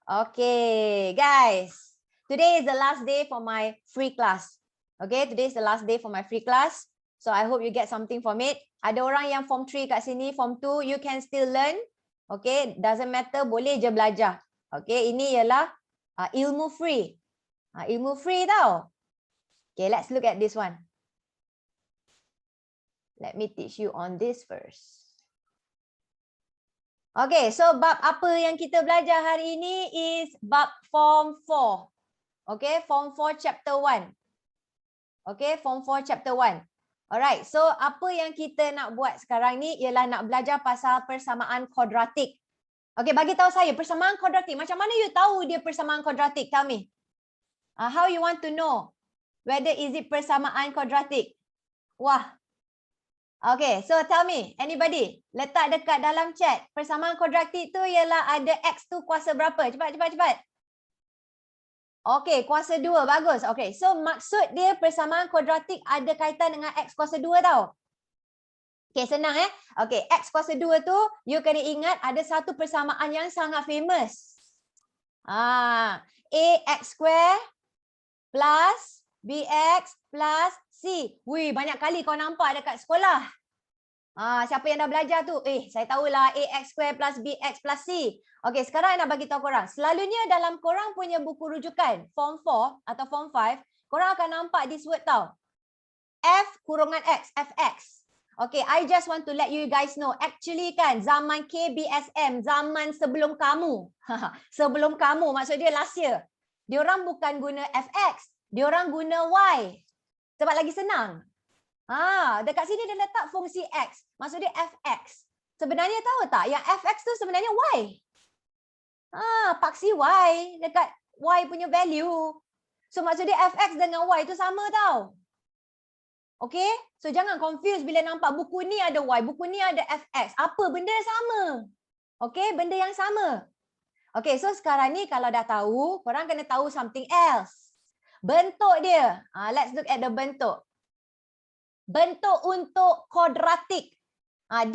Okay, guys. Today is the last day for my free class. Okay, today is the last day for my free class. So I hope you get something from it. Ada orang yang form 3 kat sini, form 2, you can still learn. Okay, doesn't matter, boleh je belajar. Okay, ini ialah ilmu free. Ilmu free tau. Okay, let's look at this one. Let me teach you on this first. Okay, so bab apa yang kita belajar hari ini is bab form 4. Okay, form 4 chapter 1. Okay, form 4 chapter 1. Alright, so apa yang kita nak buat sekarang ni ialah nak belajar pasal persamaan kuadratik. Okay, bagi tahu saya persamaan kuadratik. Macam mana you tahu dia persamaan kuadratik? Tell me. How you want to know whether is it persamaan kuadratik? Wah. Okay, so tell me, anybody, letak dekat dalam chat. Persamaan kuadratik tu ialah ada X tu kuasa berapa? Cepat. Okay, kuasa 2, bagus. Okay, so maksud dia persamaan kuadratik ada kaitan dengan X kuasa 2 tau. Okay, senang Okay, X kuasa 2 tu, you kena ingat ada satu persamaan yang sangat famous. AX square plus BX plus C. Wih, banyak kali kau nampak dekat sekolah. Siapa yang dah belajar tu? Saya tahulah AX square plus BX plus C. Okey, sekarang saya nak bagi tahu korang. Selalunya dalam korang punya buku rujukan form 4 atau form 5, korang akan nampak this word tau. F kurungan X, FX. Okay, I just want to let you guys know. Actually kan, zaman KBSM, zaman sebelum kamu. Sebelum kamu, maksud dia last year. Diorang bukan guna FX. Diorang guna Y. Sebab lagi senang. Dekat sini dia letak fungsi X. Maksud dia FX. Sebenarnya tahu tak, yang FX tu sebenarnya Y. Paksi Y dekat Y punya value. So maksud dia FX dengan Y tu sama tau. Okay, so jangan confuse bila nampak buku ni ada Y, buku ni ada FX. Apa? Benda yang sama. Okay, benda yang sama. Okay, so sekarang ni kalau dah tahu, korang kena tahu something else. Bentuk dia. Let's look at the bentuk. Bentuk untuk kuadratik.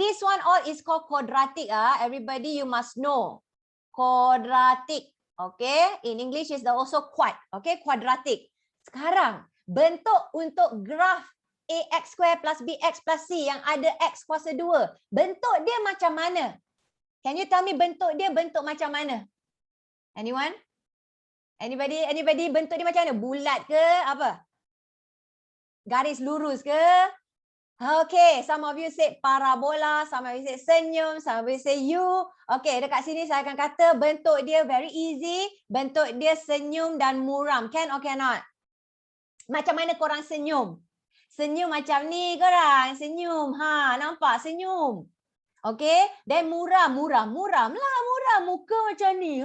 This one all is called quadratic. Everybody you must know. Quadratic. Okay, in English is also quad. Okay, quadratic. Sekarang, bentuk untuk graf AX square plus BX plus C yang ada X kuasa 2. Bentuk dia macam mana? Can you tell me bentuk dia bentuk macam mana? Anyone? Anybody bentuk dia macam mana? Bulat ke apa? Garis lurus ke? Okay, some of you say parabola, some of you say senyum, some of you say U. Okay, dekat sini saya akan kata bentuk dia very easy. Bentuk dia senyum dan muram. Can or cannot? Macam mana korang senyum? Senyum macam ni korang. Senyum. Nampak senyum. Okay, then muram lah. Muram muka macam ni.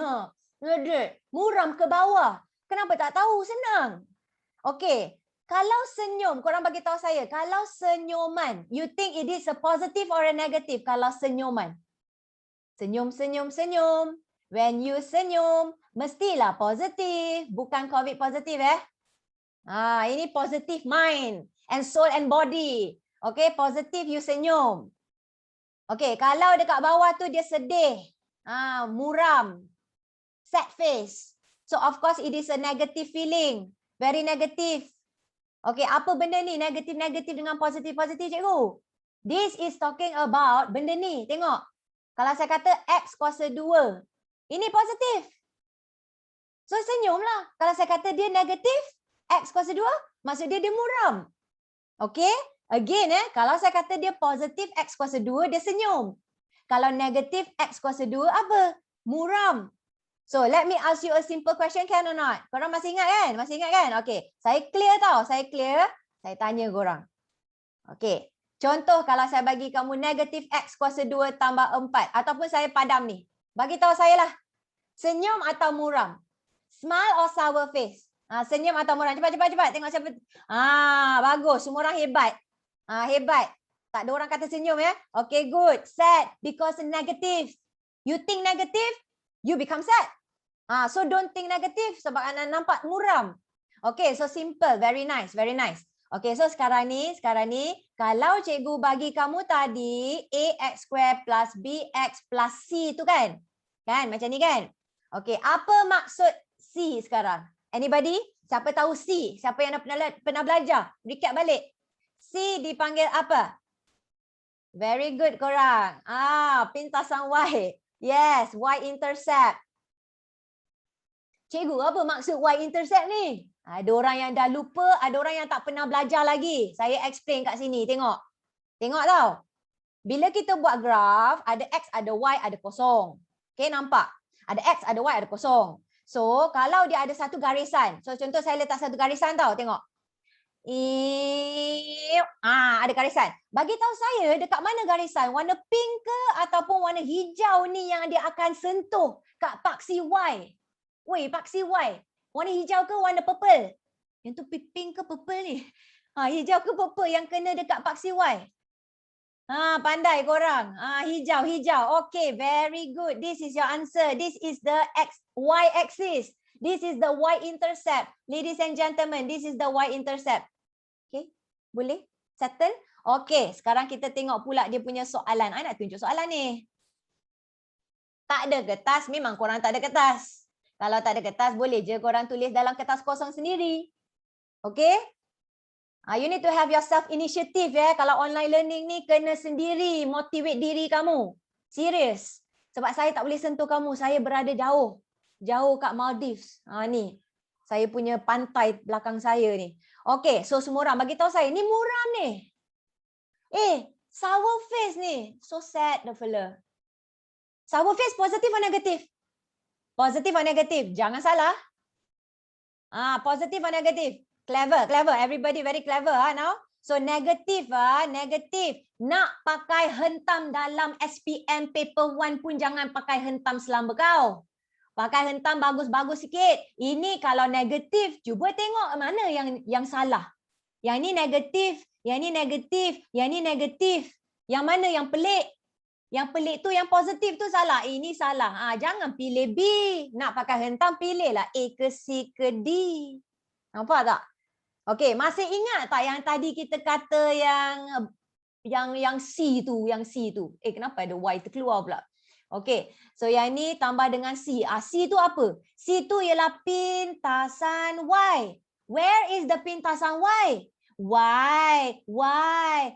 Muram ke bawah. Kenapa tak tahu? Senang. Okay. Kalau senyum, korang bagi tahu saya, kalau senyuman, you think it is a positive or a negative kalau senyuman? Senyum. When you senyum, mestilah positif, bukan COVID positif ini positive mind and soul and body. Okay, positive you senyum. Okay, kalau dekat bawah tu dia sedih, muram, sad face. So of course it is a negative feeling, very negative. Okay, apa benda ni? Negatif dengan positif cikgu. This is talking about benda ni. Tengok. Kalau saya kata X kuasa 2. Ini positif. So senyumlah. Kalau saya kata dia negatif, X kuasa 2, maksud dia muram. Okay. Again, kalau saya kata dia positif X kuasa 2, dia senyum. Kalau negatif X kuasa 2, apa? Muram. So, let me ask you a simple question, can or not? Korang masih ingat kan? Masih ingat kan? Okay. Saya clear tau. Saya clear. Saya tanya korang. Okay. Contoh kalau saya bagi kamu negatif X kuasa 2 tambah 4. Ataupun saya padam ni. Bagi tahu saya lah. Senyum atau muram? Smile or sour face? Senyum atau muram? Cepat. Tengok siapa. Bagus. Semua orang hebat. Hebat. Tak ada orang kata senyum ya. Okay, good. Sad because negative. You think negative, you become sad. So don't think negative sebab anda nampak muram. Okay, so simple, very nice. Okay, so sekarang ni kalau cikgu bagi kamu tadi AX square plus BX plus C tu kan? Kan macam ni kan? Okey, apa maksud C sekarang? Anybody? Siapa tahu C? Siapa yang pernah belajar? Recap balik. C dipanggil apa? Very good korang. Pintasan Y. Yes, y-intercept. Cikgu, apa maksud y-intercept ni? Ada orang yang dah lupa, ada orang yang tak pernah belajar lagi. Saya explain kat sini, tengok. Tengok tau. Bila kita buat graf, ada X, ada Y, ada kosong. Okay, nampak? Ada X, ada Y, ada kosong. So, kalau dia ada satu garisan. So, contoh saya letak satu garisan tau, tengok. Ada garisan. Bagi tahu saya dekat mana garisan, warna pink ke ataupun warna hijau ni yang dia akan sentuh kat paksi Y. Weh, paksi Y. Warna hijau ke warna purple? Yang tu pink ke purple ni? Hijau ke purple yang kena dekat paksi Y? Pandai korang. Hijau. Okay, very good. This is your answer. This is the Y axis. This is the y-intercept. Ladies and gentlemen, this is the y-intercept. Okay, boleh? Settle? Okay, sekarang kita tengok pula dia punya soalan. I nak tunjuk soalan ni. Tak ada kertas, memang korang tak ada kertas. Kalau tak ada kertas, boleh je korang tulis dalam kertas kosong sendiri. Okay? You need to have your self-initiative ya. Kalau online learning ni, kena sendiri motivate diri kamu. Serius. Sebab saya tak boleh sentuh kamu. Saya berada jauh. Jauh kat Maldives. Ni. Saya punya pantai belakang saya ni. Okay, so semua orang bagi tahu saya, ni muram ni. Sour face ni. So sad the fella. Sour face positif atau negatif? Positif atau negatif? Jangan salah. Positif atau negatif? Clever. Everybody very clever now. So negatif negatif. Nak pakai hentam dalam SPM paper 1 pun jangan pakai hentam selamba kau. Pakai hentam bagus-bagus sikit. Ini kalau negatif, cuba tengok mana yang salah. Yang ni negatif, yang ni negatif, yang ni negatif. Yang mana yang pelik? Yang pelik tu, yang positif tu salah. Ini salah. Jangan pilih B. Nak pakai hentam, pilihlah A ke C ke D. Nampak tak? Okey, masih ingat tak yang tadi kita kata yang C tu, kenapa ada Y terkeluar pula? Okey, so yang ni tambah dengan C. C tu apa? C tu ialah pintasan Y. Where is the pintasan Y? Y.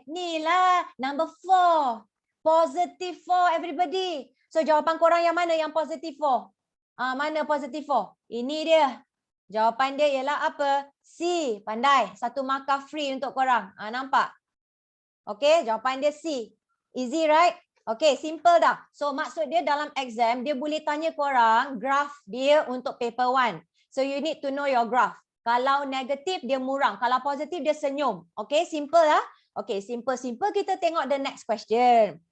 Ni lah number 4. Positive 4 everybody. So jawapan korang yang mana yang positive 4? Mana positive 4? Ini dia. Jawapan dia ialah apa? C. Pandai. 1 markah free untuk korang. Nampak? Okey, jawapan dia C. Easy right? Okey, simple dah. So maksud dia dalam exam, dia boleh tanya korang graph dia untuk paper 1. So you need to know your graph. Kalau negatif dia muram, kalau positif dia senyum. Okey, simple lah. Okey, simple. Kita tengok the next question.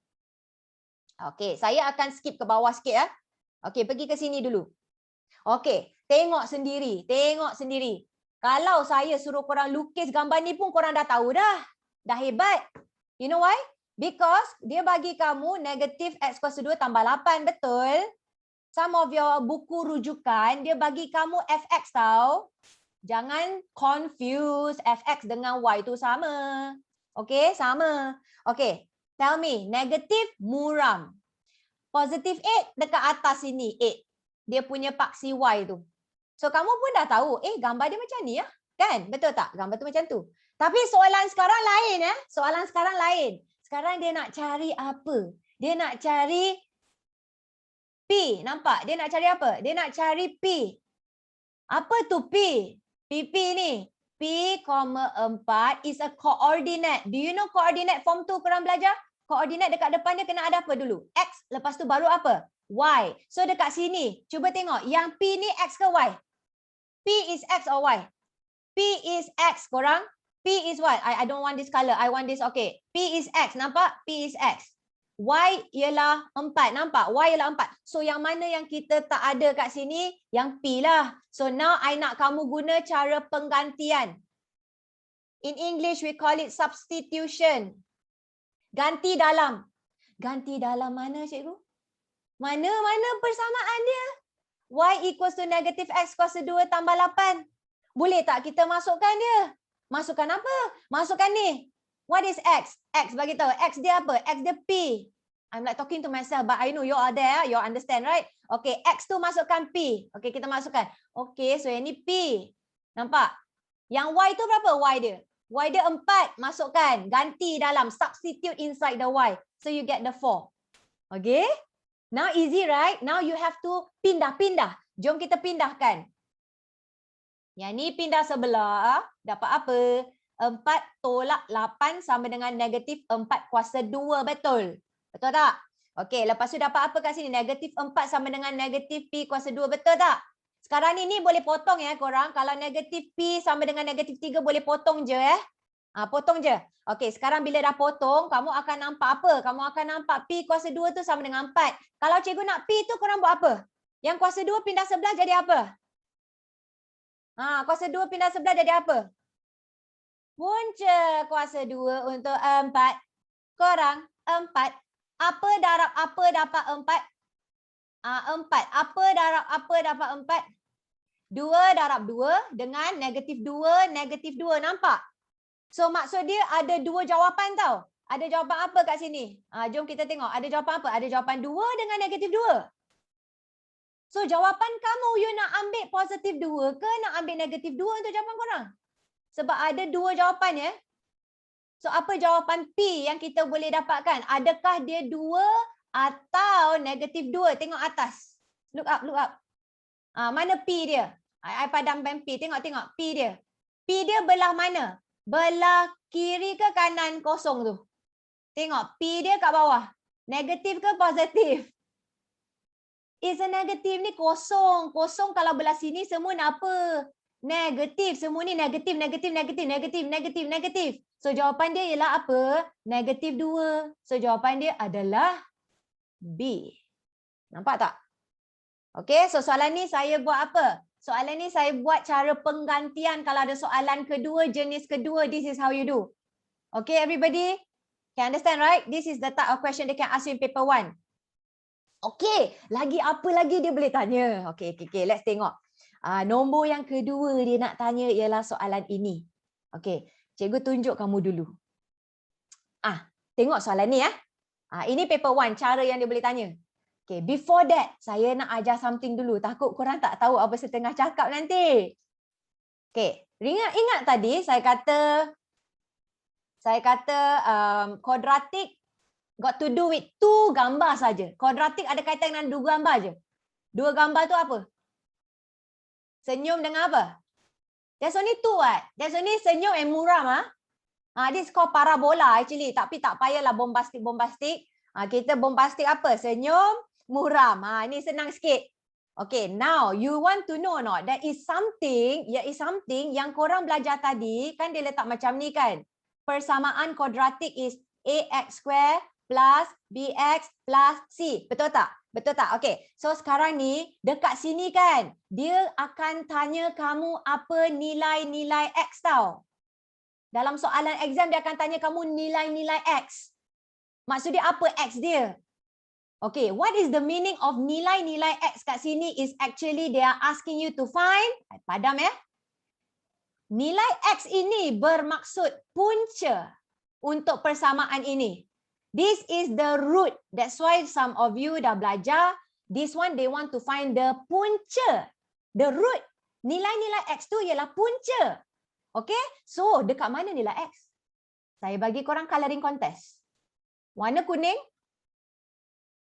Okey, saya akan skip ke bawah sikit ya. Okey, pergi ke sini dulu. Okey, tengok sendiri. Kalau saya suruh korang lukis gambar ni pun korang dah tahu dah. Dah hebat. You know why? Because dia bagi kamu negatif X kuasa 2 tambah 8, betul? Some of your buku rujukan, dia bagi kamu Fx tau. Jangan confuse Fx dengan Y tu sama. Okay, sama. Okay, tell me, negatif muram. Positif 8 dekat atas sini, 8. Dia punya paksi Y tu. So, kamu pun dah tahu, gambar dia macam ni ya. Kan? Betul tak? Gambar tu macam tu. Tapi soalan sekarang lain ya. Soalan sekarang lain. Sekarang dia nak cari apa? Dia nak cari P. Nampak? Dia nak cari apa? Dia nak cari P. Apa tu P? PP ni. P,4 is a coordinate. Do you know coordinate form tu korang belajar? Koordinat dekat depan dia kena ada apa dulu? X. Lepas tu baru apa? Y. So dekat sini, cuba tengok. Yang P ni X ke Y? P is X or Y? P is X korang. P is what? I don't want this color. I want this. Okay. P is X. Nampak? P is X. Y ialah 4. Nampak? Y ialah 4. So yang mana yang kita tak ada kat sini? Yang P lah. So now I nak kamu guna cara penggantian. In English we call it substitution. Ganti dalam. Ganti dalam mana cikgu? Mana persamaan dia? Y equals to negative X kuasa 2 tambah 8. Boleh tak kita masukkan dia? Masukkan apa? Masukkan ni. What is X? X bagi tahu. X dia apa? X dia P. I'm like talking to myself, but I know you are there, you understand, right? Okay, X tu masukkan P. Okay, kita masukkan. Okay, so yang ni P. Nampak? Yang Y tu berapa Y dia? Y dia 4, masukkan. Ganti dalam, substitute inside the Y. So you get the 4. Okay? Now easy, right? Now you have to pindah-pindah. Jom kita pindahkan. Yang ni pindah sebelah, dapat apa? 4 tolak 8 sama dengan negatif 4 kuasa 2, betul? Betul tak? Okey, lepas tu dapat apa kat sini? Negatif 4 sama dengan negatif P kuasa 2, betul tak? Sekarang ni boleh potong ya korang. Kalau negatif P sama dengan negatif 3 boleh potong je ya. Potong je. Okey, sekarang bila dah potong, kamu akan nampak apa? Kamu akan nampak P kuasa 2 tu sama dengan 4. Kalau cikgu nak P tu korang buat apa? Yang kuasa 2 pindah sebelah jadi apa? Kuasa 2 pindah sebelah jadi apa? Punca kuasa 2 untuk 4. Korang 4. Apa darab apa dapat 4? 4. Apa darab apa dapat 4? 2 darab 2 dengan negatif 2, negatif 2. Nampak? So maksud dia ada dua jawapan tau. Ada jawapan apa kat sini? Jom kita tengok. Ada jawapan apa? Ada jawapan 2 dengan negatif 2. So jawapan kamu, you nak ambil positif 2 ke nak ambil negatif 2 untuk jawapan korang? Sebab ada dua jawapan ya. So apa jawapan P yang kita boleh dapatkan? Adakah dia 2 atau negatif 2? Tengok atas. Look up, look up. Mana P dia? I padamkan P. Tengok P dia. P dia belah mana? Belah kiri ke kanan kosong tu? Tengok P dia kat bawah. Negatif ke positif? Is a negatif ni kosong. Kosong kalau belah sini semua apa? Negatif. Semua ni negatif, negatif, negatif, negatif, negatif, negatif. So jawapan dia ialah apa? Negatif 2. So jawapan dia adalah B. Nampak tak? Okey, so soalan ni saya buat apa? Soalan ni saya buat cara penggantian kalau ada soalan kedua, jenis kedua. This is how you do. Okay, everybody? Can understand, right? This is the type of question they can ask you in paper 1. Okay, lagi apa lagi dia boleh tanya? Okay, let's tengok. Nombor yang kedua dia nak tanya ialah soalan ini. Okay, cikgu tunjuk kamu dulu. Tengok soalan ni ya. Ini paper 1, cara yang dia boleh tanya. Okay, before that, saya nak ajar something dulu. Takut korang tak tahu apa setengah cakap nanti. Okay, ingat tadi saya kata quadratic got to do with 2 gambar saja. Quadratic ada kaitan dengan 2 gambar je. 2 gambar tu apa? Senyum dengan apa? There's only 2 what? There's only senyum and muram. This called parabola actually. Tapi tak payahlah bombastik. Kita bombastik apa? Senyum, muram. Ini senang sikit. Okay, now you want to know not? There is something yang korang belajar tadi. Kan dia letak macam ni kan? Persamaan kuadratik is ax square plus bx plus c. Betul tak? Betul tak? Okay. So sekarang ni dekat sini kan. Dia akan tanya kamu apa nilai-nilai x tau. Dalam soalan exam dia akan tanya kamu nilai-nilai x. Maksud dia apa x dia? Okay, what is the meaning of nilai-nilai x kat sini is actually they are asking you to find, padam ya. Nilai x ini bermaksud punca untuk persamaan ini. This is the root. That's why some of you dah belajar. This one they want to find the punca. The root. Nilai-nilai x tu ialah punca. Okay, so dekat mana nilai x? Saya bagi korang coloring contest. Warna kuning.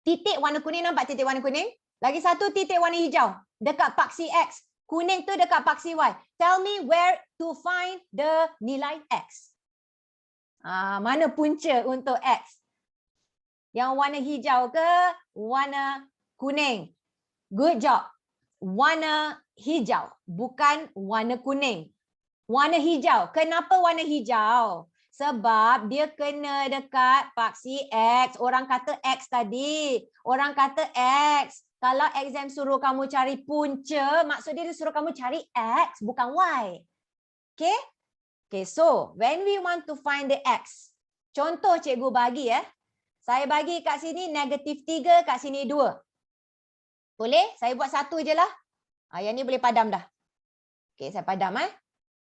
Titik warna kuning, nampak titik warna kuning? Lagi satu titik warna hijau. Dekat paksi x. Kuning tu dekat paksi y. Tell me where to find the nilai x. Mana punca untuk x? Yang warna hijau ke warna kuning? Good job. Warna hijau, bukan warna kuning. Warna hijau. Kenapa warna hijau? Sebab dia kena dekat paksi X. Orang kata X tadi. Orang kata X. Kalau exam suruh kamu cari punca, maksud dia suruh kamu cari X, bukan Y. Okay? Okay, so when we want to find the X. Contoh cikgu bagi ya. Saya bagi kat sini negatif 3, kat sini 2. Boleh? Saya buat satu je lah. Yang ni boleh padam dah. Okay, saya padam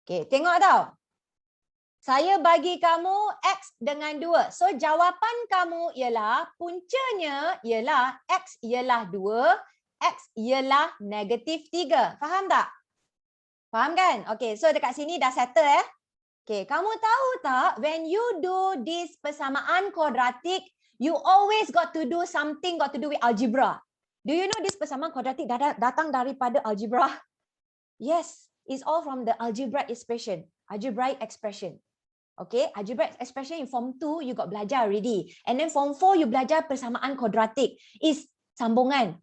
Okay, tengok tau. Saya bagi kamu X dengan 2. So, jawapan kamu ialah, puncanya ialah X ialah 2, X ialah negatif 3. Faham tak? Faham kan? Okay, so dekat sini dah settle ya. Okay, kamu tahu tak, when you do this persamaan kuadratik, you always got to do something got to do with algebra. Do you know this persamaan kuadratik datang daripada algebra? Yes, it's all from the algebraic expression. Algebraic expression. Okay, algebraic expression in form 2 you got belajar already. And then form 4 you belajar persamaan kuadratik. Is sambungan.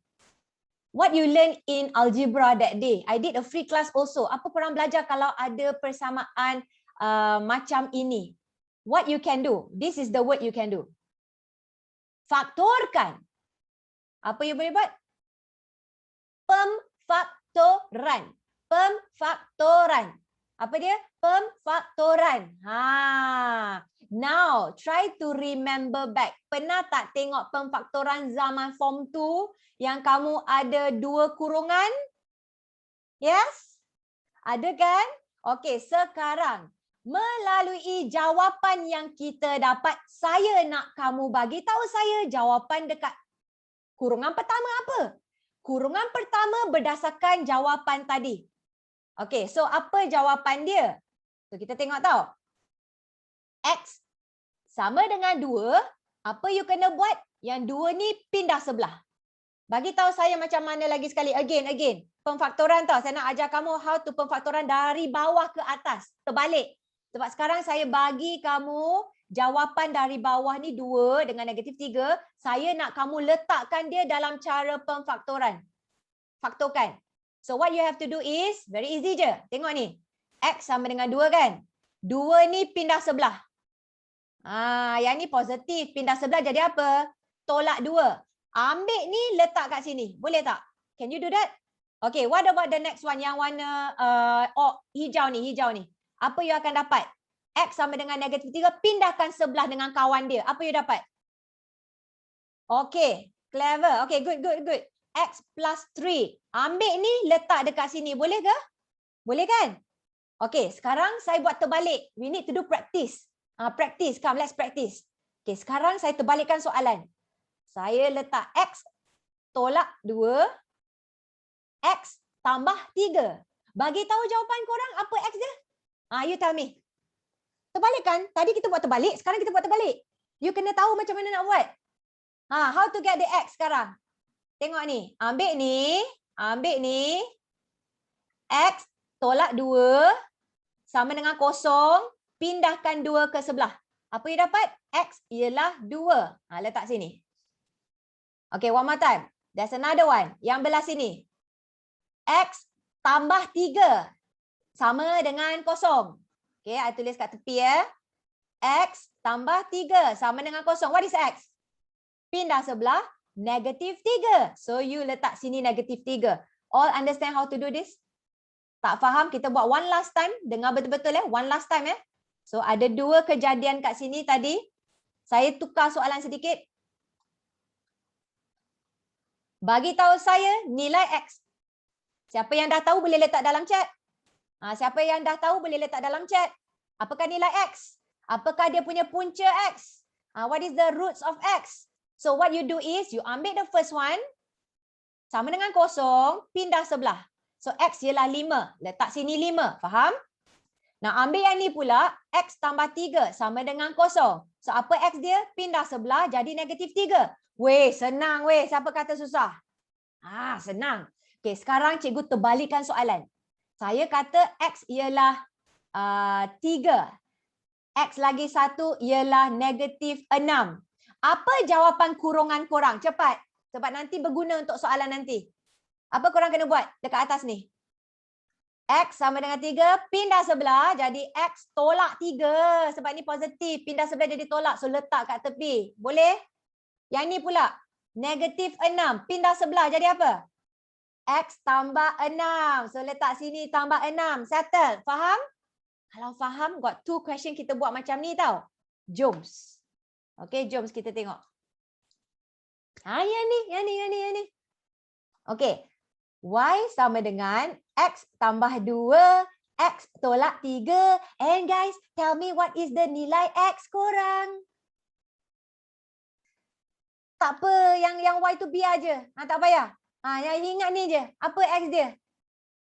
What you learn in algebra that day. I did a free class also. Apa korang belajar kalau ada persamaan macam ini? What you can do? This is the word you can do. Faktorkan. Apa you boleh buat? Pemfaktoran. Pemfaktoran. Apa dia? Pemfaktoran. Now, try to remember back. Pernah tak tengok pemfaktoran zaman form 2 yang kamu ada 2 kurungan? Yes? Ada kan? Okey, sekarang melalui jawapan yang kita dapat, saya nak kamu bagi tahu saya jawapan dekat kurungan pertama apa? Kurungan pertama berdasarkan jawapan tadi. Okey, so apa jawapan dia? So kita tengok tau. X sama dengan 2, apa you kena buat? Yang 2 ni pindah sebelah. Bagi tahu saya macam mana lagi sekali, again. Pemfaktoran tau, saya nak ajar kamu how to pemfaktoran dari bawah ke atas, terbalik. Sebab sekarang saya bagi kamu jawapan dari bawah ni 2 dengan negatif 3, saya nak kamu letakkan dia dalam cara pemfaktoran. Faktorkan. So what you have to do is, very easy je. Tengok ni. X sama dengan 2 kan? 2 ni pindah sebelah. Yang ni positif. Pindah sebelah jadi apa? Tolak 2. Ambil ni letak kat sini. Boleh tak? Can you do that? Okay, what about the next one? Yang warna hijau ni. Apa you akan dapat? X sama dengan negatif 3. Pindahkan sebelah dengan kawan dia. Apa you dapat? Okay, clever. Okay, good. X plus 3. Ambil ni letak dekat sini. Boleh ke? Boleh kan? Okay, sekarang saya buat terbalik. We need to do practice. Practice. Come, let's practice. Okay, sekarang saya terbalikkan soalan. Saya letak X tolak 2. X tambah 3. Bagi tahu jawapan korang apa X dia? You tell me. Terbalikkan. Tadi kita buat terbalik, sekarang kita buat terbalik. You kena tahu macam mana nak buat. How to get the X sekarang? Tengok ni. Ambil ni. X tolak 2 sama dengan 0. Pindahkan 2 ke sebelah. Apa you dapat? X ialah 2. Letak sini. Okay, one more time. There's another one. Yang belah sini. X tambah 3 sama dengan 0. Okay, I tulis kat tepi ya. X tambah 3 sama dengan 0. What is X? Pindah sebelah, negatif 3. So, you letak sini negatif 3. All understand how to do this? Tak faham? Kita buat one last time. Dengar betul-betul ya. One last time ya. So, ada 2 kejadian kat sini tadi. Saya tukar soalan sedikit. Bagi tahu saya nilai X. Siapa yang dah tahu boleh letak dalam chat. Siapa yang dah tahu boleh letak dalam chat. Apakah nilai X? Apakah dia punya punca X? What is the roots of X? So what you do is, you ambil the first one, sama dengan 0, pindah sebelah. So X ialah 5. Letak sini 5. Faham? Nah, ambil yang ni pula, X tambah 3 sama dengan 0. So apa X dia? Pindah sebelah jadi negatif 3. Weh, senang weh. Siapa kata susah? Senang. Okay, sekarang cikgu terbalikkan soalan. Saya kata X ialah 3. X lagi 1 ialah negatif 6. Apa jawapan kurungan korang? Cepat. Sebab nanti berguna untuk soalan nanti. Apa korang kena buat dekat atas ni? X sama dengan 3. Pindah sebelah. Jadi X tolak 3. Sebab ni positif. Pindah sebelah jadi tolak. So letak kat tepi. Boleh? Yang ni pula. Negatif 6. Pindah sebelah jadi apa? X tambah 6. So letak sini tambah 6. Settle. Faham? Kalau faham, got 2 question kita buat macam ni tau. Jom. Okay, jom kita tengok. Yang ni. Okay. Y sama dengan X tambah 2. X tolak 3. And guys, tell me what is the nilai X korang? Tak apa, yang Y tu biar je. Tak payah. Yang ingat ni je. Apa X dia?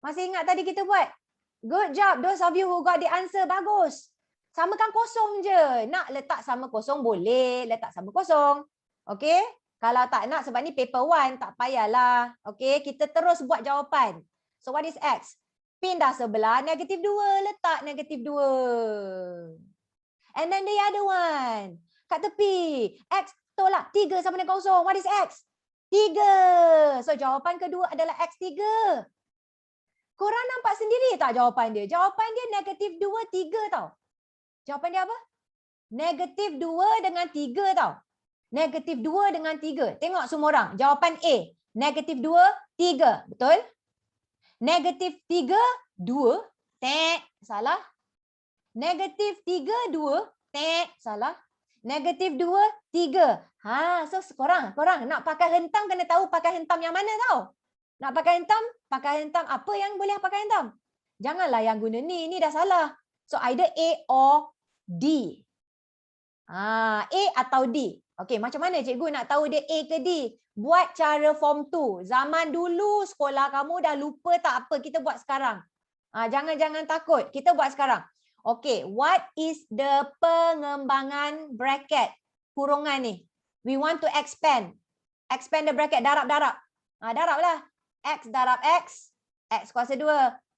Masih ingat tadi kita buat? Good job. Those of you who got the answer, bagus. Samakan kosong je. Nak letak sama kosong boleh. Letak sama kosong. Okay? Kalau tak nak sebab ni paper 1, tak payahlah. Okay? Kita terus buat jawapan. So what is X? Pindah sebelah negatif 2. Letak negatif 2. And then the other one. Kat tepi. X tolak 3 sama dengan kosong. What is X? 3. So jawapan kedua adalah X 3. Korang nampak sendiri tak jawapan dia? Jawapan dia negatif 2, 3 tau. Jawapan dia apa? Negatif 2 dengan 3 tau. Negatif 2 dengan 3. Tengok semua orang. Jawapan A. Negatif 2, 3. Betul? Negatif 3, 2. Tek. Salah. Negatif 3, 2. Tek. Salah. Negatif 2, 3. So korang nak pakai hentam kena tahu pakai hentam yang mana tau. Nak pakai hentam apa yang boleh pakai hentam? Janganlah yang guna ni dah salah. So either A or D. A atau D. Okey, macam mana cikgu nak tahu dia A ke D? Buat cara form 2. Zaman dulu sekolah kamu dah lupa tak apa, kita buat sekarang. Jangan takut, kita buat sekarang. Okey, what is the pengembangan bracket? Kurungan ni. We want to expand. Expand the bracket, darab. Darablah. X darab X, X kuasa 2.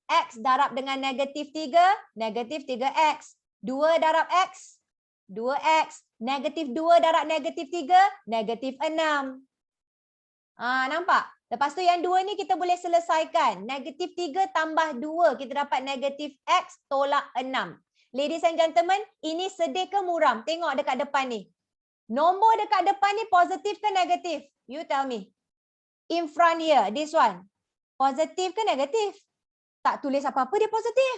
X darab dengan negatif 3, negatif 3X. 2 darab X, 2X. Negatif 2 darab negatif 3, negatif 6. Nampak? Lepas tu yang 2 ni kita boleh selesaikan. Negatif 3 tambah 2, kita dapat negatif X tolak 6. Ladies and gentlemen, ini sedih ke muram? Tengok dekat depan ni. Nombor dekat depan ni positif ke negatif? You tell me. In front here, this one. Positif ke negatif? Tak tulis apa-apa dia positif.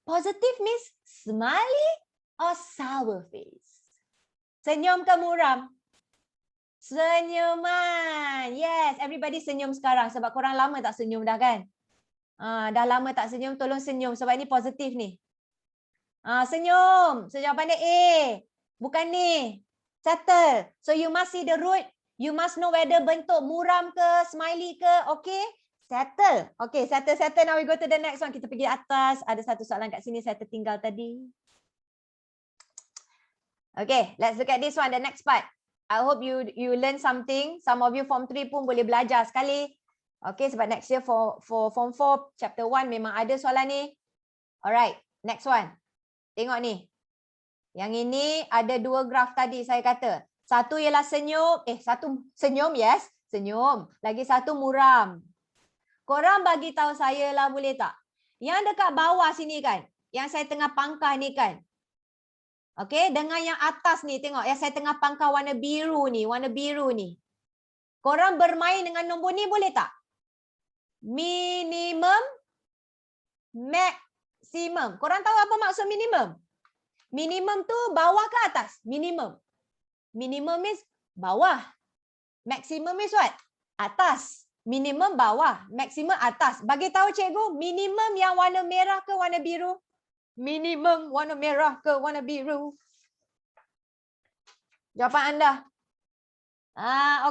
Positif means smiley or sour face. Senyum ke muram? Senyuman. Yes, everybody senyum sekarang sebab korang lama tak senyum dah kan? Dah lama tak senyum, tolong senyum sebab ini positif ni. Senyum. So jawapan dia A. Bukan ni. Settle. So you must see the root. You must know whether bentuk muram ke, smiley ke, okay? Settle. Okay, settle. Now we go to the next one. Kita pergi atas. Ada satu soalan kat sini saya tertinggal tadi. Okay, let's look at this one, the next part. I hope you learn something. Some of you form 3 pun boleh belajar sekali. Okay, sebab next year for form 4, chapter 1 memang ada soalan ni. Alright, next one. Tengok ni. Yang ini ada 2 graf tadi saya kata. Satu ialah senyum, satu senyum, yes, senyum. Lagi satu muram. Korang bagi tahu saya lah boleh tak? Yang dekat bawah sini kan, yang saya tengah pangkah ni kan. Okey, dengan yang atas ni tengok, yang saya tengah pangkah warna biru ni. Korang bermain dengan nombor ni boleh tak? Minimum, maksimum. Korang tahu apa maksud minimum? Minimum tu bawah ke atas? Minimum. Minimum means bawah. Maximum means what? Atas. Minimum bawah, maksimum atas. Bagi tahu cikgu, minimum yang warna merah ke warna biru? Minimum warna merah ke warna biru? Jawapan anda.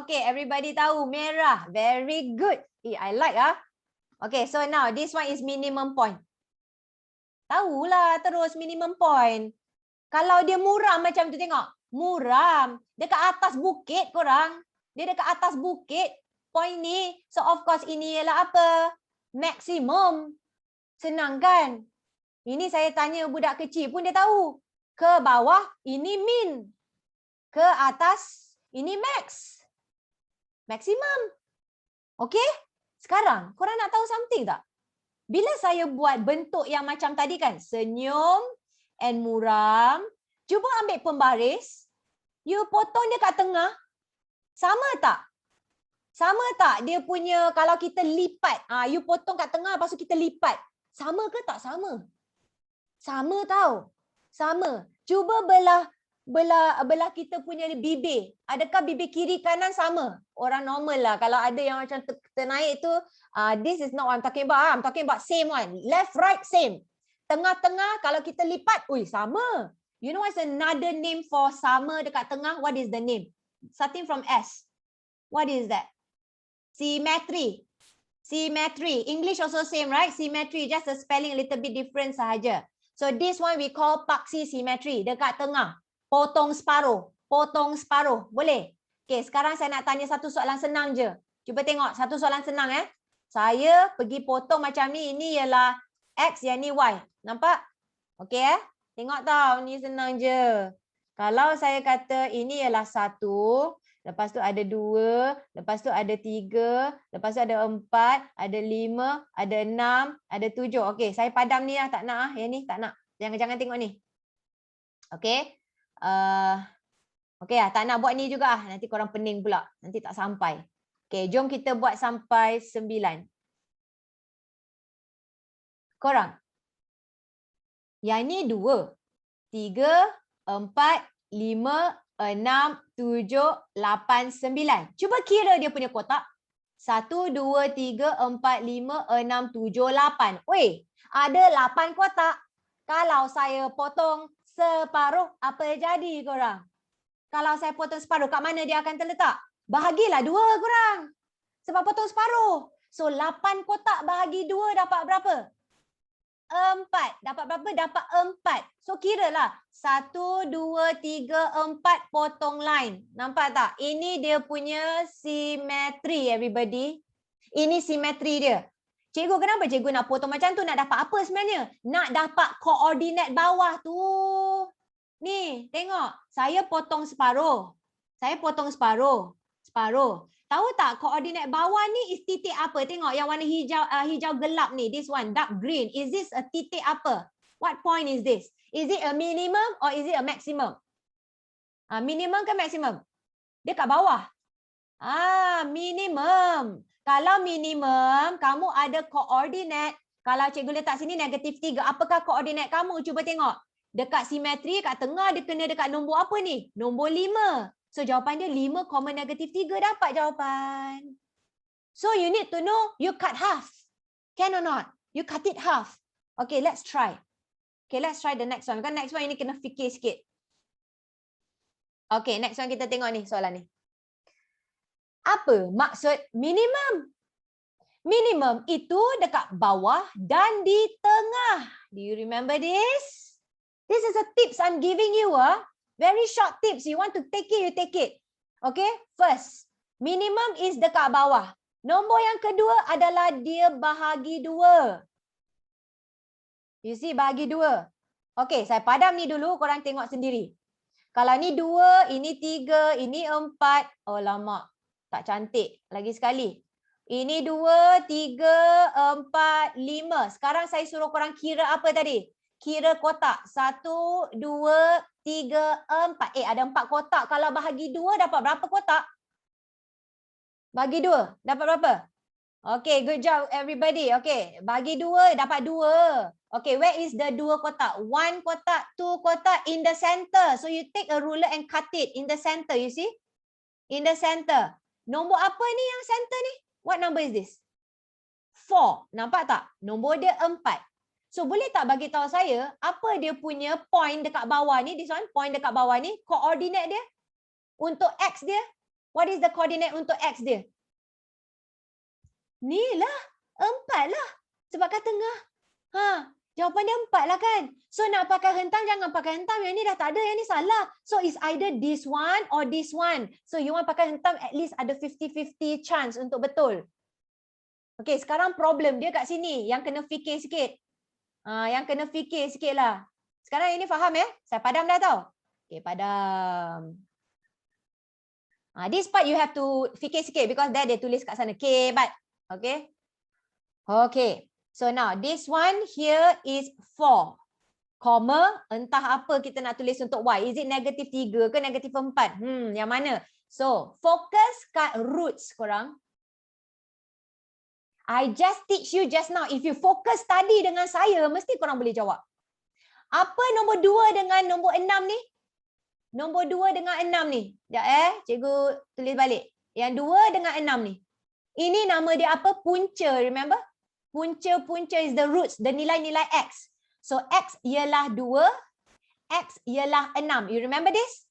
Okay, everybody tahu merah. Very good. I like . Okay, so now this one is minimum point. Tahulah terus minimum point. Kalau dia muram macam tu tengok. Muram. Dekat atas bukit korang. Dia dekat atas bukit. Point ni. So of course ini ialah apa? Maksimum. Senang kan? Ini saya tanya budak kecil pun dia tahu. Ke bawah ini min. Ke atas ini max. Maksimum. Okay? Sekarang korang nak tahu something tak? Bila saya buat bentuk yang macam tadi kan. Senyum and muram. Cuba ambil pembaris. You potong dia kat tengah. Sama tak? Sama tak dia punya kalau kita lipat. You potong kat tengah lepas tu kita lipat. Sama ke tak sama? Sama tau. Sama. Cuba belah kita punya bibir. Adakah bibir kiri kanan sama? Orang normal lah. Kalau ada yang macam ternaik tu. This is not what I'm talking about. I'm talking about same one. Left, right, same. Tengah-tengah kalau kita lipat, sama. You know what's another name for sama dekat tengah? What is the name? Starting from S. What is that? Symmetry. Symmetry. English also same, right? Symmetry, just the spelling a little bit different sahaja. So this one we call paksi symmetry. Dekat tengah. Potong separuh. Potong separuh. Boleh? Okay, sekarang saya nak tanya satu soalan senang je. Cuba tengok satu soalan senang Saya pergi potong macam ni. Ini ialah X, yang ni Y. Nampak? Okey Tengok tau, ni senang je. Kalau saya kata ini ialah 1, lepas tu ada 2, lepas tu ada 3, lepas tu ada 4, ada 5, ada 6, ada 7. Okey, saya padam ni tak nak Yang ni tak nak. Jangan tengok ni. Okey. Okey tak nak buat ni juga Nanti korang pening pula. Nanti tak sampai. Okey, jom kita buat sampai 9. Korang. Yang ni 2, 3, 4, 5, 6, 7, 8, 9. Cuba kira dia punya kotak. 1, 2, 3, 4, 5, 6, 7, 8. Weh, ada 8 kotak. Kalau saya potong separuh, apa jadi korang? Kalau saya potong separuh, kat mana dia akan terletak? Bahagilah 2 korang. Sebab potong separuh. So 8 kotak bahagi 2 dapat berapa? 4. Dapat berapa? Dapat 4. So kiralah 1, 2, 3, 4 potong line. Nampak tak? Ini dia punya simetri everybody. Ini simetri dia. Cikgu kenapa cikgu nak potong macam tu? Nak dapat apa sebenarnya? Nak dapat koordinat bawah tu. Ni tengok. Saya potong separuh. Saya potong separuh. Separuh. Tahu tak koordinat bawah ni is titik apa? Tengok yang warna hijau hijau gelap ni. This one dark green. Is this a titik apa? What point is this? Is it a minimum or is it a maximum? Minimum ke maximum? Dia kat bawah. Minimum. Kalau minimum, kamu ada koordinat. Kalau cikgu letak sini negatif 3. Apakah koordinat kamu? Cuba tengok. Dekat simetri, kat tengah dia kena dekat nombor apa ni? Nombor 5. So jawapan dia 5, negatif 3 dapat jawapan. So you need to know you cut half. Can or not? You cut it half. Okay, let's try. Okay, let's try the next one. Kan next one ini kena fikir sikit. Okay, next one kita tengok ni soalan ni. Apa maksud minimum? Minimum itu dekat bawah dan di tengah. Do you remember this? This is a tips I'm giving you. Very short tips. You want to take it, you take it. Okay, first, minimum is dekat bawah. Nombor yang kedua adalah dia bahagi 2. You see, bahagi 2. Okay, saya padam ni dulu, korang tengok sendiri. Kalau ni 2, ini 3, ini 4. Oh lama, tak cantik. Lagi sekali. Ini 2, 3, 4, 5. Sekarang saya suruh korang kira apa tadi? Kira kotak. 1, 2, 3, 4. Ada 4 kotak. Kalau bahagi 2 dapat berapa kotak? Bagi 2 dapat berapa? Okay, good job everybody. Okay, bagi 2 dapat 2. Okay, where is the 2 kotak? 1 kotak, 2 kotak in the center. So you take a ruler and cut it in the center, you see? In the center. Nombor apa ni yang center ni? What number is this? 4. Nampak tak? Nombor dia 4. So boleh tak bagi tahu saya apa dia punya point dekat bawah ni? This one, point dekat bawah ni, koordinat dia untuk X dia. What is the coordinate untuk X dia? Ni lah, 4 lah. Sebab kat tengah. Jawapan dia 4 lah kan? So nak pakai hentam, jangan pakai hentam. Yang ni dah tak ada, yang ni salah. So it's either this one or this one. So you want pakai hentam, at least ada 50-50 chance untuk betul. Okay, sekarang problem dia kat sini. Yang kena fikir sikit. Yang kena fikir sikit lah. Sekarang ini faham Saya padam dah tau. Okay, padam. This part you have to fikir sikit because there dia tulis kat sana. Okay, but. Okay. Okay. So now this one here is 4. Comma, entah apa kita nak tulis untuk Y. Is it negatif 3 ke negatif 4? Yang mana? So, fokus kat roots korang. I just teach you just now. If you focus study dengan saya, mesti korang boleh jawab. Apa nombor 2 dengan nombor 6 ni? Nombor 2 dengan 6 ni. Sekejap cikgu tulis balik. Yang 2 dengan 6 ni. Ini nama dia apa? Punca, remember? Punca is the roots, the nilai-nilai X. So X ialah 2, X ialah 6. You remember this?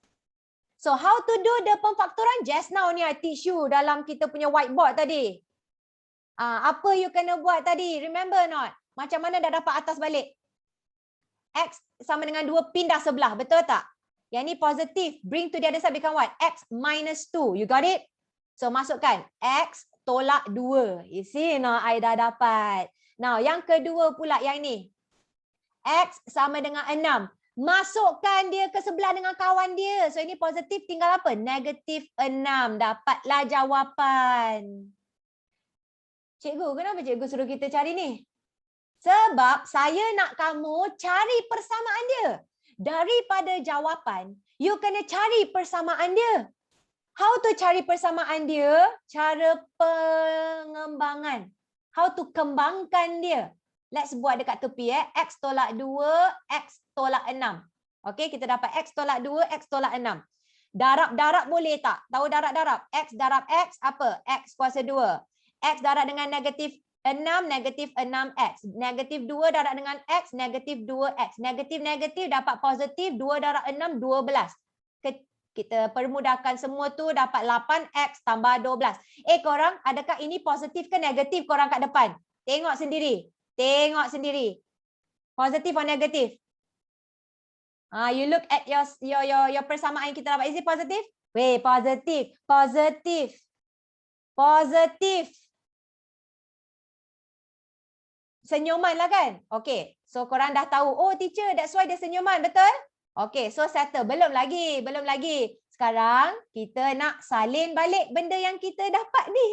So how to do the pemfaktoran? Just now ni I teach you dalam kita punya whiteboard tadi. Apa you kena buat tadi? Remember not? Macam mana dah dapat atas balik? X sama dengan 2 pindah sebelah. Betul tak? Yang ni positif. Bring to the other side become what? X minus 2. You got it? So masukkan. X tolak 2. You see? No, I dah dapat. Now, yang kedua pula yang ni. X sama dengan 6. Masukkan dia ke sebelah dengan kawan dia. So ini positif tinggal apa? Negatif 6. Dapatlah jawapan. Cikgu, kenapa cikgu suruh kita cari ni? Sebab saya nak kamu cari persamaan dia. Daripada jawapan, you kena cari persamaan dia. How to cari persamaan dia? Cara pengembangan. How to kembangkan dia. Let's buat dekat tepi. X tolak 2, X tolak 6. Okey, kita dapat X tolak 2, X tolak 6. Darab-darab boleh tak? Tahu darab-darab? X darab X apa? X kuasa 2. X darab dengan negatif 6, negatif 6X. Negatif 2 darab dengan X, negatif 2X. Negatif-negatif dapat positif, 2 darab 6, 12. Kita permudahkan semua tu dapat 8X tambah 12. Korang, adakah ini positif ke negatif korang kat depan? Tengok sendiri. Tengok sendiri. Positif atau negatif? You look at your persamaan kita dapat. Is it positif? Weh, positif. Positif. Positif. Senyuman lah kan? Okay. So korang dah tahu. Oh teacher, that's why dia senyuman. Betul? Okay. So settle. Belum lagi. Belum lagi. Sekarang kita nak salin balik benda yang kita dapat ni.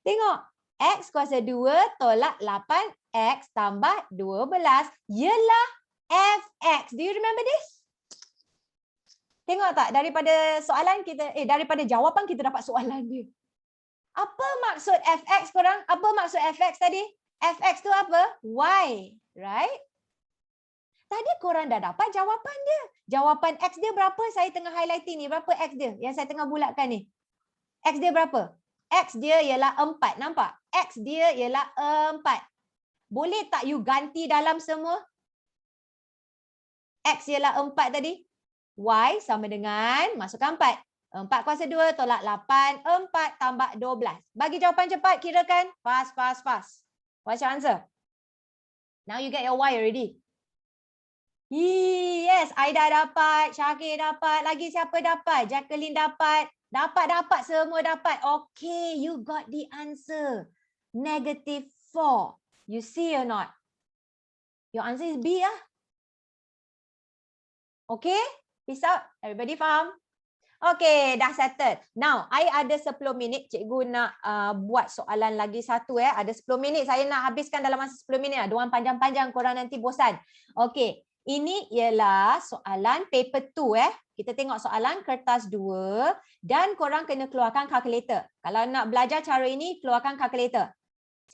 Tengok. X kuasa 2 tolak 8X tambah 12 ialah Fx. Do you remember this? Tengok tak? Daripada soalan kita, daripada jawapan kita dapat soalan dia. Apa maksud Fx korang? Apa maksud Fx tadi? Fx tu apa? Y, right? Tadi korang dah dapat jawapan dia. Jawapan X dia berapa? Saya tengah highlighting ni. Berapa X dia? Yang saya tengah bulatkan ni. X dia berapa? X dia ialah 4. Nampak? X dia ialah 4. Boleh tak you ganti dalam semua? X ialah 4 tadi. Y sama dengan, masukkan 4. 4 kuasa 2 tolak 8. 4 tambah 12. Bagi jawapan cepat, kirakan. Fast, fast, fast. What's your answer? Now you get your Y already. Yes, Aida dapat, Syakir dapat, lagi siapa dapat? Jacqueline dapat. Dapat, semua dapat. Okay, you got the answer. Negative 4. You see or not? Your answer is B lah. Okay, peace out. Everybody faham? Okay, dah settled. Now, I ada 10 minit. Cikgu nak buat soalan lagi satu. Ada 10 minit. Saya nak habiskan dalam masa 10 minit. Diorang panjang-panjang, korang nanti bosan. Okay, ini ialah soalan paper 2. Kita tengok soalan kertas 2 dan korang kena keluarkan kalkulator. Kalau nak belajar cara ini, keluarkan kalkulator.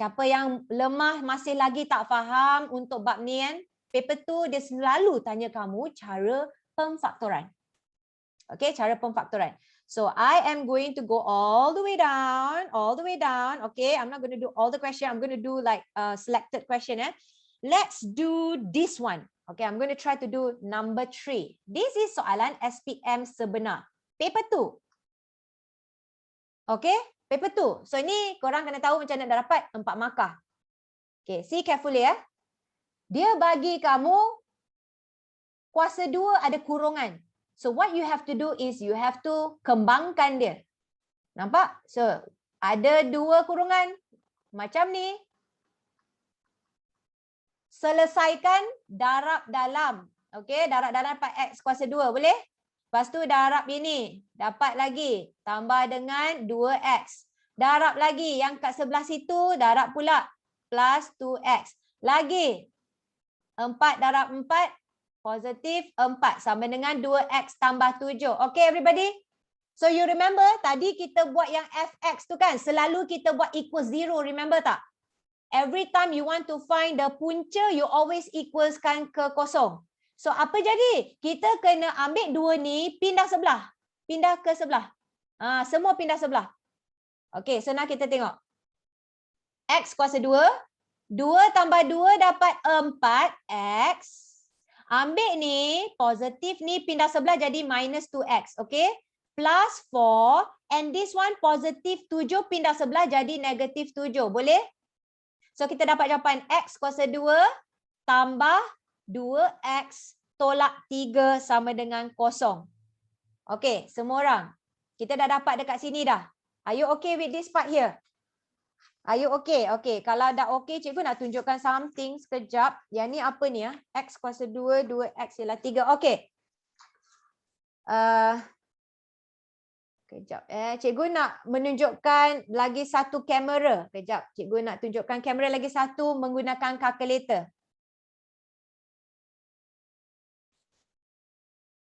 Siapa yang lemah masih lagi tak faham untuk bab ni kan? Paper 2 dia selalu tanya kamu cara pemfaktoran. Okay, cara pemfaktoran. So I am going to go all the way down. Okay, I'm not going to do all the question. I'm going to do like selected question. Let's do this one. Okay, I'm going to try to do number 3. This is soalan SPM sebenar. Paper 2. Okay, paper 2. So ini korang kena tahu macam mana dapat 4 markah. Okay, see carefully ya. Dia bagi kamu kuasa 2 ada kurungan. So what you have to do is you have to kembangkan dia. Nampak? So ada 2 kurungan macam ni. Selesaikan darab dalam. Okey, darab dalam dapat X kuasa 2 boleh? Lepas tu darab ini, dapat lagi tambah dengan 2X. Darab lagi yang kat sebelah situ darab pula plus 2X. Lagi 4 darab 4 positif 4 sama dengan 2X tambah 7. Okay everybody? So you remember tadi kita buat yang Fx tu kan? Selalu kita buat equal 0. Remember tak? Every time you want to find the punca, you always equalskan ke kosong. So apa jadi? Kita kena ambil 2 ni, pindah sebelah. Pindah ke sebelah. Semua pindah sebelah. Okay, so now kita tengok. X kuasa 2 2 tambah 2 dapat 4x. Ambil ni, positif ni pindah sebelah jadi minus 2x. Okay? Plus 4. And this one positif 7 pindah sebelah jadi negatif 7. Boleh? So kita dapat jawapan x kuasa 2 tambah 2x tolak 3 sama dengan 0. Okay, semua orang. Kita dah dapat dekat sini dah. Are you okay with this part here? Are you okay? Okay. Kalau dah okay, cikgu nak tunjukkan something sekejap. Yang ni apa ni ya? X kuasa 2, 2x ialah 3. Okay. Kejap. Cikgu nak menunjukkan lagi satu kamera. Kejap. Cikgu nak tunjukkan kamera lagi satu menggunakan kalkulator.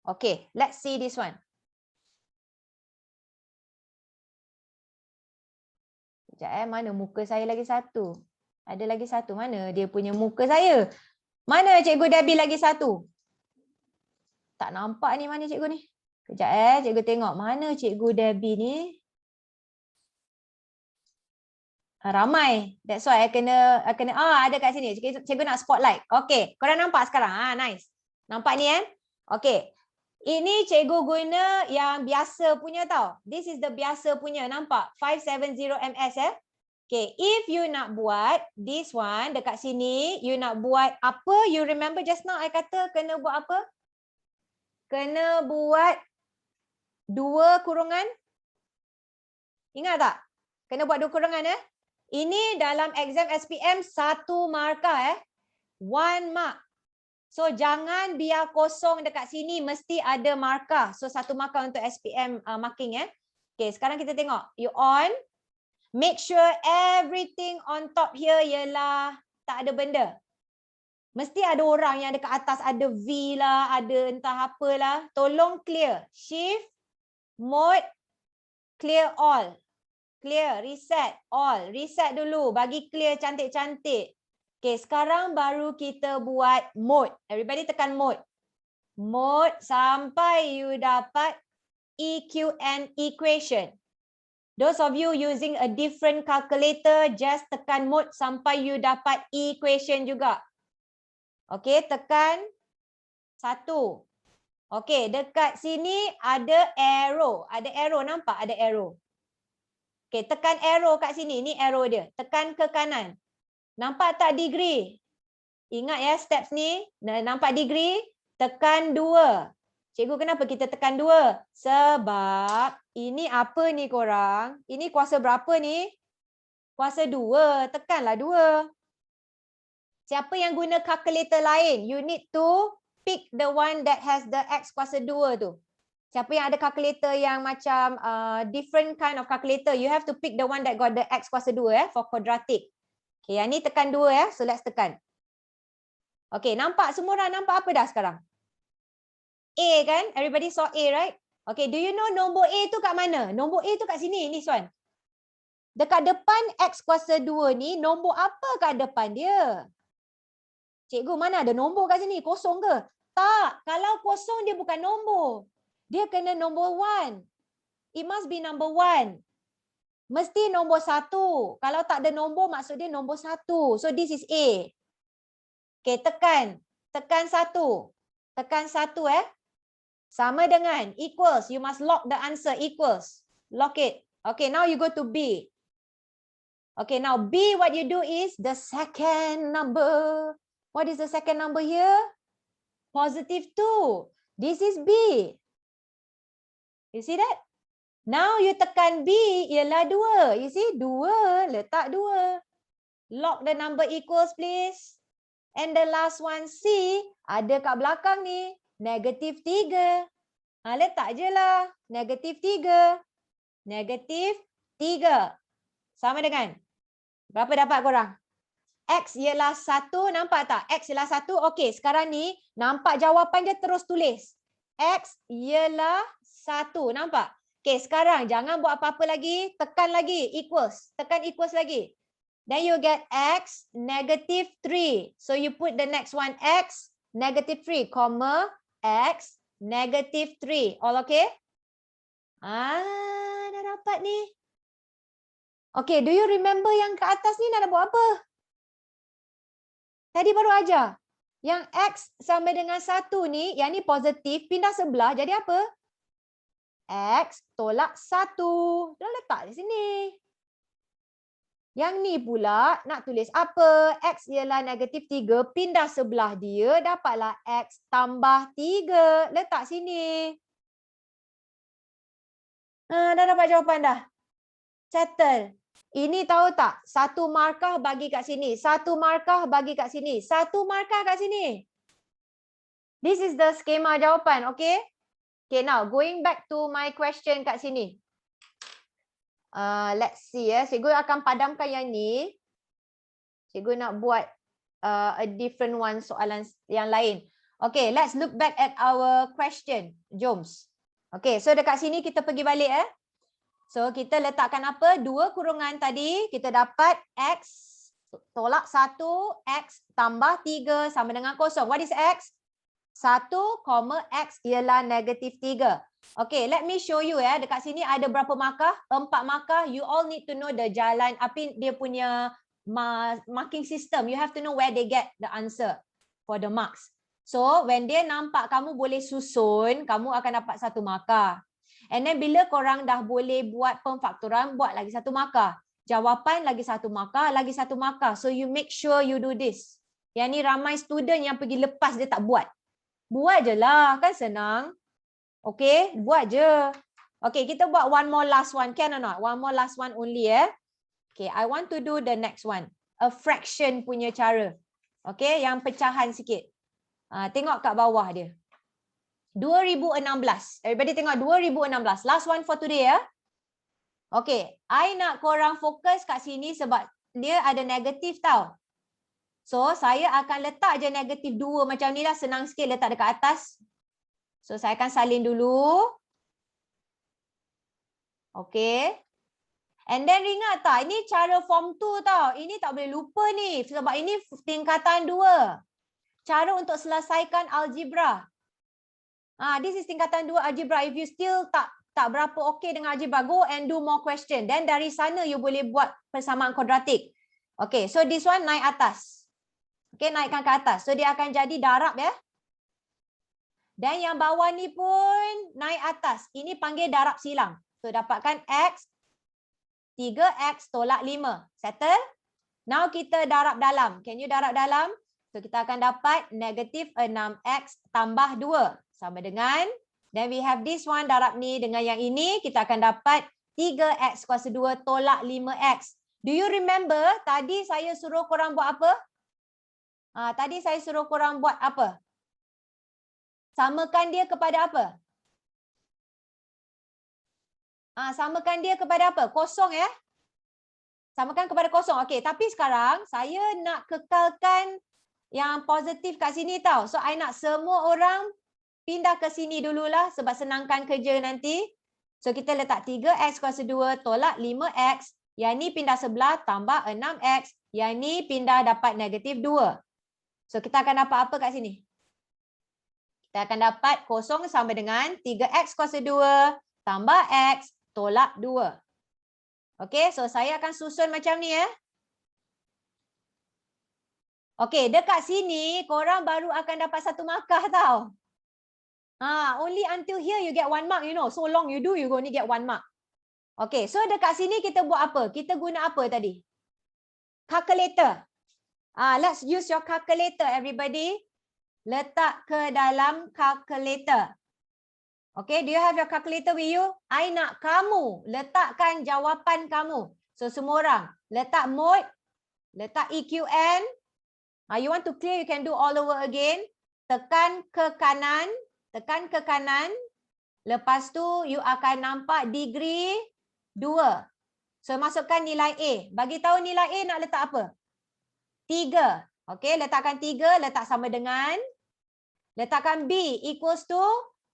Okay. Let's see this one. Sekejap mana muka saya lagi satu? Ada lagi satu. Mana dia punya muka saya? Mana Cikgu Debbie lagi satu? Tak nampak ni mana cikgu ni? Sekejap cikgu tengok mana Cikgu Debbie ni. Ramai. That's why kena ada kat sini. Cikgu nak spotlight. Okay, korang nampak sekarang? Nice. Nampak ni Okay. Ini cikgu guna yang biasa punya tau. This is the biasa punya. Nampak? 570 ms Okay, if you nak buat this one dekat sini, you nak buat apa? You remember just now I kata kena buat apa? Kena buat 2 kurungan. Ingat tak? Kena buat 2 kurungan Ini dalam exam SPM 1 markah 1 mark. So jangan biar kosong dekat sini, mesti ada markah. So 1 markah untuk SPM marking Okay, sekarang kita tengok. You on. Make sure everything on top here ialah tak ada benda. Mesti ada orang yang dekat atas ada V lah, ada entah apalah. Tolong clear. Shift, mode, clear all. Clear, reset, all. Reset dulu, bagi clear cantik-cantik. Okay, sekarang baru kita buat mode. Everybody tekan mode. Mode sampai you dapat EQN equation. Those of you using a different calculator, just tekan mode sampai you dapat equation juga. Okay, tekan 1. Okay, dekat sini ada arrow. Ada arrow, nampak ada arrow. Okay, tekan arrow kat sini. Ni arrow dia. Tekan ke kanan. Nampak tak degree? Ingat steps ni. Nampak degree? Tekan 2. Cikgu kenapa kita tekan 2? Sebab ini apa ni korang? Ini kuasa berapa ni? Kuasa 2. Tekanlah 2. Siapa yang guna kalkulator lain? You need to pick the one that has the X kuasa 2 tu. Siapa yang ada kalkulator yang macam different kind of calculator, you have to pick the one that got the X kuasa 2 for quadratic. Okay, yang ni tekan 2 so let's tekan. Okay, nampak semua orang nampak apa dah sekarang? A kan? Everybody saw A, right? Okay, do you know nombor A tu kat mana? Nombor A tu kat sini, ni Swan. Dekat depan X kuasa 2 ni, nombor apa kat depan dia? Cikgu, mana ada nombor kat sini? Kosong ke? Tak, kalau kosong dia bukan nombor. Dia kena nombor 1. It must be number 1. Mesti nombor 1. Kalau tak ada nombor, maksud dia nombor 1. So this is A. Okay, tekan. Tekan 1. Tekan 1 Sama dengan equals. You must lock the answer equals. Lock it. Okay, now you go to B. Okay, now B, what you do is the second number. What is the second number here? Positive 2. This is B. You see that? Now you tekan B ialah 2. You see? 2. Letak 2. Lock the number equals please. And the last one C. Ada kat belakang ni. Negatif 3. Letak je lah. Negatif 3. Negatif 3. Sama dengan. Berapa dapat korang? X ialah 1. Nampak tak? X ialah 1. Okey, sekarang ni. Nampak jawapan dia terus tulis. X ialah 1. Nampak? Okay, sekarang jangan buat apa-apa lagi. Tekan lagi. Equals. Tekan equals lagi. Then you get X negative 3. So you put the next one X negative 3, comma X negative 3. All okay? Dah dapat ni. Okay, do you remember yang ke atas ni nak buat apa? Tadi baru ajar. Yang X sama dengan 1 ni, yang ni positif, pindah sebelah jadi apa? X tolak 1. Dah letak di sini. Yang ni pula nak tulis apa? X ialah negatif 3, pindah sebelah dia, dapatlah X tambah 3. Letak sini. Dah dapat jawapan dah. Settle. Ini tahu tak? 1 markah bagi kat sini. 1 markah bagi kat sini. 1 markah kat sini. This is the skema jawapan, okay? Okay, now going back to my question kat sini. Let's see ya. Cikgu akan padamkan yang ni. Cikgu nak buat a different one, soalan yang lain. Okay, let's look back at our question. Jom. Okay, so dekat sini kita pergi balik . So kita letakkan apa? 2 kurungan tadi. Kita dapat X tolak 1. X tambah 3 sama dengan 0. What is X? 1, X ialah negatif 3. Okay, let me show you ya. Dekat sini ada berapa markah? 4 markah. You all need to know the jalan, apa dia punya marking system. You have to know where they get the answer for the marks. So, when dia nampak kamu boleh susun, kamu akan dapat 1 markah. And then bila korang dah boleh buat pemfaktoran, buat lagi 1 markah. Jawapan lagi 1 markah, lagi 1 markah. So, you make sure you do this. Yang ni ramai student yang pergi lepas dia tak buat. Buat je lah, kan senang. Okay, buat je. Okay, kita buat one more last one. Can or not? One more last one only . Okay, I want to do the next one. A fraction punya cara. Okay, yang pecahan sikit. Tengok kat bawah dia. 2016. Everybody tengok 2016. Last one for today . Okay, I nak korang fokus kat sini sebab dia ada negatif tau. So, saya akan letak je negatif 2 macam ni lah. Senang sikit letak dekat atas. So, saya akan salin dulu. Okay. And then ingat tak, ini cara form 2 tau. Ini tak boleh lupa ni. Sebab ini tingkatan 2. Cara untuk selesaikan algebra. This is tingkatan 2 algebra. If you still tak berapa okay dengan algebra, go and do more question. Then dari sana you boleh buat persamaan kuadratik. Okay, so this one naik atas. Okay, naikkan ke atas. So, dia akan jadi darab ya. Dan yang bawah ni pun naik atas. Ini panggil darab silang. So, dapatkan X. 3X tolak 5. Settle? Now, kita darab dalam. Can you darab dalam? So, kita akan dapat negatif 6X tambah 2. Sama dengan. Then, we have this one darab ni dengan yang ini. Kita akan dapat 3X kuasa 2 tolak 5X. Do you remember tadi saya suruh korang buat apa? Tadi saya suruh korang buat apa? Samakan dia kepada apa? Samakan dia kepada apa? Kosong ya? Samakan kepada kosong. Okey, tapi sekarang saya nak kekalkan yang positif kat sini tau. So, I nak semua orang pindah ke sini dululah sebab senangkan kerja nanti. So, kita letak 3X kuasa 2 tolak 5X. Yang ni pindah sebelah tambah 6X. Yang ni pindah dapat negatif 2. So, kita akan dapat apa kat sini? Kita akan dapat kosong sama dengan 3X kuasa 2 tambah X tolak 2. Okey, so saya akan susun macam ni ya. Okey, dekat sini korang baru akan dapat 1 markah tau. Only until here you get 1 mark, you know. So long you do, you only get 1 mark. Okey, so dekat sini kita buat apa? Kita guna apa tadi? Calculator. Let's use your calculator, everybody. Letak ke dalam calculator. Okay, do you have your calculator with you? I nak kamu letakkan jawapan kamu. So, semua orang letak mode, letak EQN. You want to clear, you can do all over again. Tekan ke kanan, tekan ke kanan. Lepas tu, you akan nampak degree 2. So, masukkan nilai A. Bagi tahu nilai A nak letak apa? 3. Okey, letakkan 3, letak sama dengan. Letakkan B equals to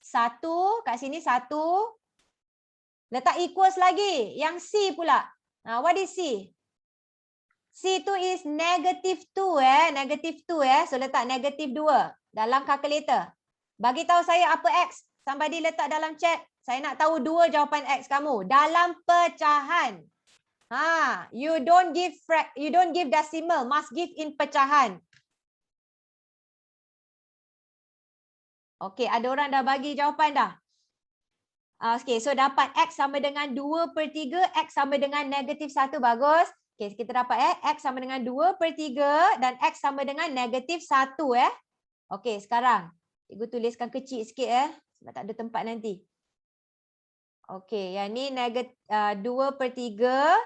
1, kat sini 1. Letak equals lagi, yang C pula. What is C? C tu is negative 2 negative 2 So letak negative 2 dalam calculator. Bagi tahu saya apa X? Somebody letak dalam chat. Saya nak tahu 2 jawapan X kamu dalam pecahan. You don't give decimal, must give in pecahan. Okey, ada orang dah bagi jawapan dah. Okey, so dapat X sama dengan 2/3, X sama dengan -1. Bagus. Okey, kita dapat X sama dengan 2/3 dan X sama dengan -1 . Okey, sekarang cikgu tuliskan kecil sikit sebab tak ada tempat nanti. Okey, yang ni 2/3,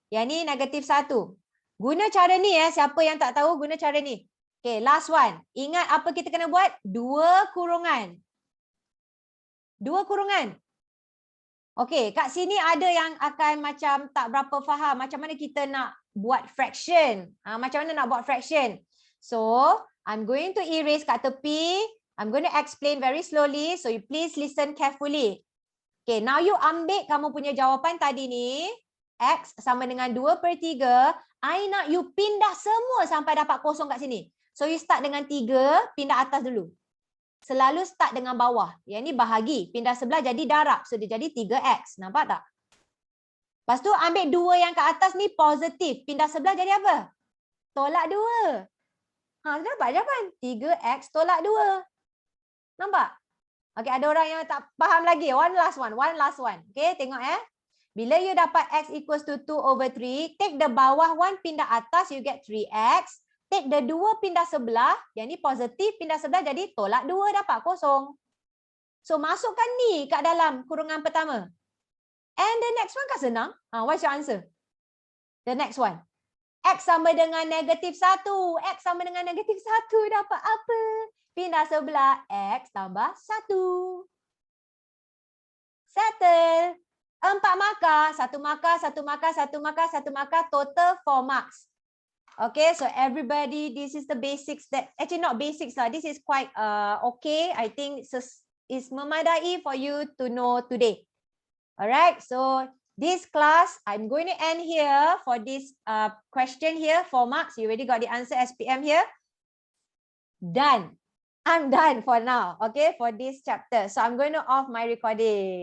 yang ni -1. Guna cara ni siapa yang tak tahu guna cara ni. Okey, last one. Ingat apa kita kena buat? 2 kurungan. 2 kurungan. Okey, kat sini ada yang akan macam tak berapa faham macam mana kita nak buat fraction. Macam mana nak buat fraction. So, I'm going to erase kat tepi. I'm going to explain very slowly. So, you please listen carefully. Okay, now you ambil kamu punya jawapan tadi ni. X sama dengan 2/3. I nak you pindah semua sampai dapat kosong kat sini. So, you start dengan 3, pindah atas dulu. Selalu start dengan bawah. Yang ni bahagi. Pindah sebelah jadi darab. So, dia jadi 3X. Nampak tak? Lepas tu ambil 2 yang kat atas ni positif. Pindah sebelah jadi apa? Tolak 2. Dapat jawapan. 3X tolak 2. Nampak? Okey, ada orang yang tak faham lagi. One last one. Okey, tengok Bila you dapat X equals to 2/3, take the bawah 1 pindah atas, you get 3X. Take the 2 pindah sebelah, yang ni positif, pindah sebelah jadi tolak 2, dapat kosong. So, masukkan ni kat dalam kurungan pertama. And the next one kan senang. What's your answer? The next one. X sama dengan -1. X sama dengan -1 dapat apa? Pindah sebelah, X tambah 1. Settle. 4 markah, 1 markah, 1 markah, 1 markah, 1 markah, total 4 marks. Okay, so everybody, this is the basics that, actually not basics lah, this is quite okay. I think it's memadai for you to know today. Alright, so this class, I'm going to end here for this question here, 4 marks. You already got the answer SPM here. Done. I'm done for now, okay, for this chapter. So I'm going to off my recording.